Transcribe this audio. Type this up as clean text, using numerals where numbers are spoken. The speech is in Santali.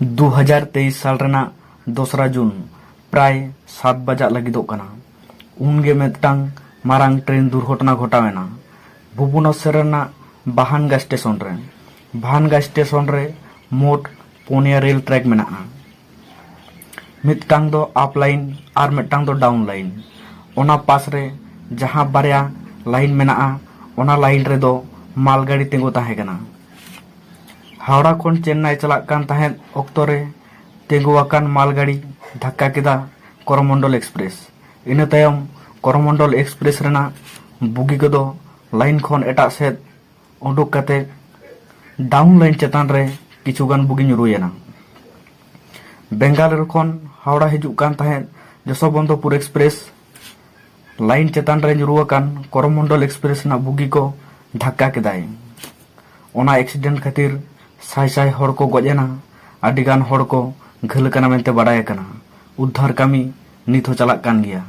2023 साल रेना 2 जून प्राय 7 बजा लगिदोग कना उनगे मिदटांग मारांग ट्रेन दुर्घटना घटावेना भुवनेश्वर रेना बाहानगा स्टेशन रे मोट 4 रेल ट्रैक मेनाआ मिदटांग दो अप लाइन और मिदटांग दो डाउन लाइन ओना पास रे जहां बारया लाइन मेनाआ ओना लाइन रे दो मालगाड़ी तिंगु ताहे कना हावड़ा खन चेन्नई चलाक कान ताहें ऑक्तो रे तिंगुआकान मालगाड़ी धक्का केदा करमंडल एक्सप्रेस इना तायम करमंडल एक्सप्रेस रेना बुगी कदो लाइन खन एटा सेद उडुक काते डाउन लाइन चेतान रे किछुगान बुगी ᱧᱩᱨᱩᱭᱮᱱᱟ बेंगालुरु खन हावड़ा हिजुक कान ताहें जसोबंतपुर एक्सप्रेस लाइन चेतान रे ᱧᱩᱨᱩᱣᱟᱠᱟन करमंडल एक्सप्रेस ना बुगी को धक्का केदाय ओना एक्सीडेंट खातिर साय साय हड़ को गजेना आदिगान हड़ को घायल काना मेनते बाडाय काना उद्धार कामी नित हो चलाक कान गिया।